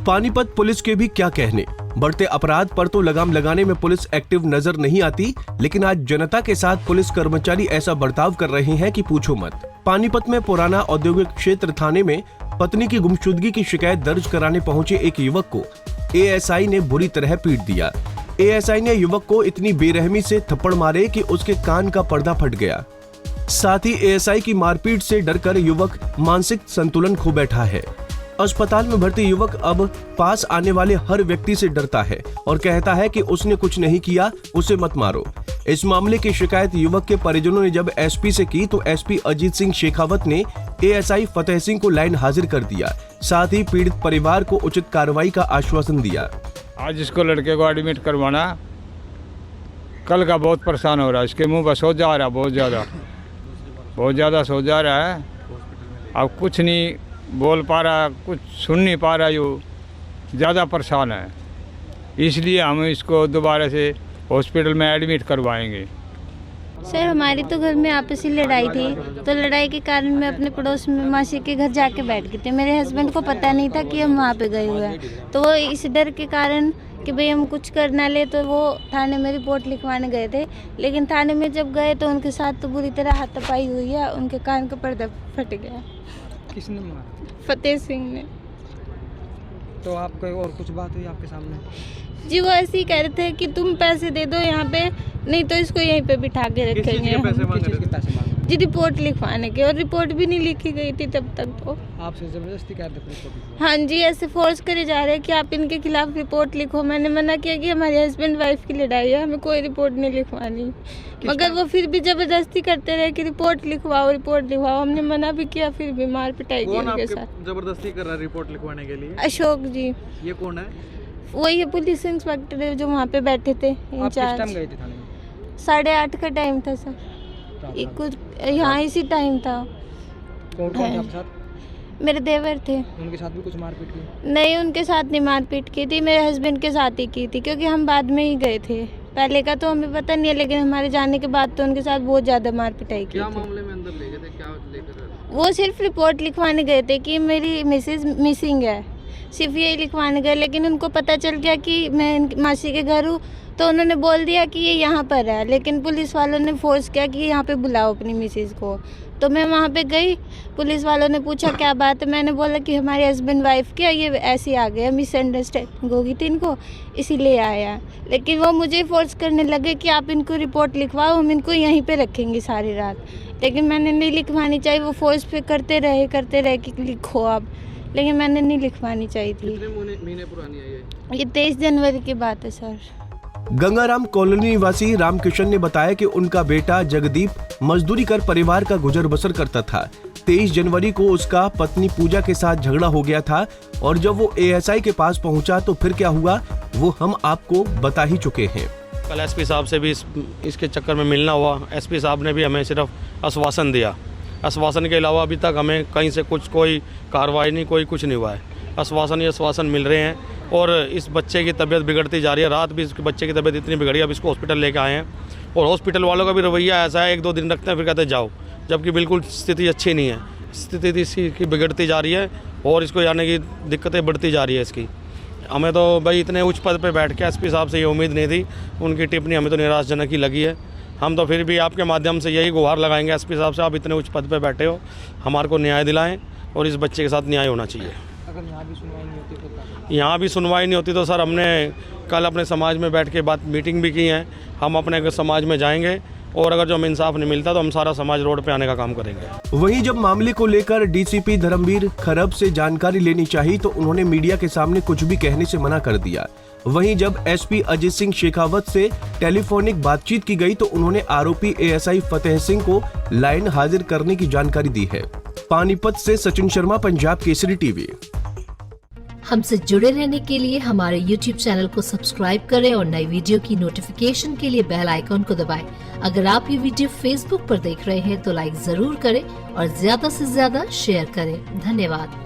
Panipat police के भी क्या कहने, बढ़ते अपराध पर तो लगाम लगाने में पुलिस एक्टिव नजर नहीं आती, लेकिन आज जनता के साथ पुलिस कर्मचारी ऐसा बर्ताव कर रहे हैं कि पूछो मत। पानीपत में पुराना औद्योगिक क्षेत्र थाने में पत्नी की गुमशुदगी की शिकायत दर्ज कराने पहुंचे एक युवक को एएसआई ने बुरी तरह पीट दिया। एएसआई ने युवक को इतनी बेरहमी से थप्पड़ मारे कि उसके कान का पर्दा फट गया। साथ ही एएसआई की मारपीट से डरकर युवक मानसिक संतुलन खो बैठा है। अस्पताल में भर्ती युवक अब पास आने वाले हर व्यक्ति से डरता है और कहता है कि उसने कुछ नहीं किया, उसे मत मारो। इस मामले की शिकायत युवक के परिजनों ने जब एसपी से की तो एसपी अजीत सिंह शेखावत ने एएसआई फतेह सिंह को लाइन हाजिर कर दिया। साथ ही पीड़ित परिवार को उचित कार्रवाई का आश्वासन दिया। आज इसको लड़के को एडमिट करवाना, कल का बहुत परेशान हो रहा है, इसके मुंह पर सोज जा रहा है, बहुत ज़्यादा सोज जा रहा है। अब कुछ नहीं बोल पा रहा, कुछ सुन नहीं पा रहा, यो ज़्यादा परेशान है, इसलिए हम इसको दोबारा से हॉस्पिटल में एडमिट करवाएंगे। सर हमारी तो घर में आपसी लड़ाई थी, तो लड़ाई के कारण मैं अपने पड़ोस में मासी के घर जाके बैठ गई थी। मेरे हस्बैंड को पता नहीं था कि हम वहाँ पे गए हुए हैं, तो वो इस डर के कारण कि भाई हम कुछ कर ना ले, तो वो थाने में रिपोर्ट लिखवाने गए थे। लेकिन थाने में जब गए तो उनके साथ तो बुरी तरह हाथापाई हुई है, उनके कान का पर्दा फट गया। किसने मारा? फतेह सिंह ने। तो आपको और कुछ बात हुई आपके सामने? जी वो ऐसे ही कह रहे थे कि तुम पैसे दे दो यहाँ पे, नहीं तो इसको यहीं पे बिठा के रखेंगे। किस चीज़ के पैसे मांगे? जी रिपोर्ट लिखवाने के, और रिपोर्ट भी नहीं लिखी गई थी तब तक। तो आपसे जबरदस्ती कर रहे रिपोर्ट? हाँ जी, ऐसे फोर्स करे जा रहे हैं कि आप इनके खिलाफ रिपोर्ट लिखो। मैंने मना किया कि हमारे हस्बैंड वाइफ की लड़ाई है, हमें कोई रिपोर्ट नहीं लिखवानी, मगर वो फिर भी जबरदस्ती करते रहे कि रिपोर्ट लिखवाओ। हमने मना भी किया, फिर भी मार पिटाई की उनके साथ। जबरदस्ती कर रहा है रिपोर्ट लिखवाने के लिए? अशोक जी। ये कौन है? वही है पुलिस इंस्पेक्टर है जो वहाँ पे बैठे थे इंचार्ज। आप किस टाइम गए थे थाने में? 8:30 का टाइम था सर, कुछ यहाँ इसी टाइम था। कौन थे आपके साथ? मेरे देवर थे। उनके साथ भी कुछ मारपीट की? नहीं, उनके साथ नहीं मारपीट की थी, मेरे हस्बैंड के साथ ही की थी, क्योंकि हम बाद में ही गए थे। पहले का तो हमें पता नहीं है, लेकिन हमारे जाने के बाद तो उनके साथ बहुत ज़्यादा मार पिटाई की। क्या मामले में अंदर ले गए थे, क्या लेकर? वो सिर्फ रिपोर्ट लिखवाने गए थे कि मेरी मिसेज मिसिंग है, सिर्फ यही लिखवाने गए। लेकिन उनको पता चल गया कि मैं मासी के घर हूँ, तो उन्होंने बोल दिया कि ये यहाँ पर है। लेकिन पुलिस वालों ने फोर्स किया कि यहाँ पे बुलाओ अपनी मिसेज को, तो मैं वहाँ पे गई। पुलिस वालों ने पूछा क्या बात है, मैंने बोला कि हमारे हस्बैंड वाइफ के ये ऐसे आ गए, मिसअंडरस्टैंडिंग हो गई थी इनको, इसीलिए आया। लेकिन वो मुझे फोर्स करने लगे कि आप इनको रिपोर्ट लिखवाओ, हम इनको यहीं पे रखेंगे सारी रात। लेकिन मैंने नहीं लिखवानी चाहिए, वो फोर्स पे करते रहे कि लिखो आप, लेकिन मैंने नहीं लिखवानी चाहिए थी। कितने महीने पुरानी है ये 23 जनवरी की बात है सर। गंगाराम कॉलोनी निवासी रामकिशन ने बताया कि उनका बेटा जगदीप मजदूरी कर परिवार का गुजर बसर करता था। 23 जनवरी को उसका पत्नी पूजा के साथ झगड़ा हो गया था, और जब वो एएसआई के पास पहुंचा तो फिर क्या हुआ वो हम आपको बता ही चुके हैं। कल एसपी साहब से भी इसके चक्कर में मिलना हुआ। एसपी साहब ने भी हमें सिर्फ आश्वासन दिया। आश्वासन के अलावा अभी तक हमें कहीं से कोई कार्रवाई नहीं, कुछ नहीं हुआ है। आश्वासन मिल रहे हैं, और इस बच्चे की तबीयत बिगड़ती जा रही है। रात भी इसके बच्चे की तबीयत इतनी बिगड़ी, अब इसको हॉस्पिटल लेके आए हैं, और हॉस्पिटल वालों का भी रवैया ऐसा है, 1-2 दिन रखते हैं फिर कहते हैं जाओ, जबकि बिल्कुल स्थिति अच्छी नहीं है। स्थिति इसकी बिगड़ती जा रही है, और इसको जाने की दिक्कतें बढ़ती जा रही है इसकी। हमें तो भाई इतने उच्च पद पर बैठ के एसपी साहब से ये उम्मीद नहीं थी, उनकी टिप्पणी हमें तो निराशाजनक ही लगी है। हम तो फिर भी आपके माध्यम से यही गुहार लगाएंगे एसपी साहब से, आप इतने उच्च पद पर बैठे हो, हमारे को न्याय दिलाएं, और इस बच्चे के साथ न्याय होना चाहिए। अगर यहाँ भी सुनवाई नहीं होती तो? यहाँ भी सुनवाई नहीं होती तो सर हमने कल अपने समाज में बैठ के मीटिंग भी की है। हम अपने समाज में जाएंगे, और अगर जो हमें इंसाफ नहीं मिलता तो हम सारा समाज रोड पे आने का काम करेंगे। वहीं जब मामले को लेकर डीसीपी धर्मवीर खरब से जानकारी लेनी चाहिए तो उन्होंने मीडिया के सामने कुछ भी कहने से मना कर दिया। वहीं जब एसपी अजीत सिंह शेखावत से टेलीफोनिक बातचीत की गई तो उन्होंने आरोपी एएसआई फतेह सिंह को लाइन हाजिर करने की जानकारी दी है। पानीपत से सचिन शर्मा, पंजाब केसरी टीवी। हमसे जुड़े रहने के लिए हमारे YouTube चैनल को सब्सक्राइब करें और नई वीडियो की नोटिफिकेशन के लिए बेल आइकॉन को दबाएं। अगर आप ये वीडियो Facebook पर देख रहे हैं तो लाइक जरूर करें और ज्यादा से ज्यादा शेयर करें। धन्यवाद।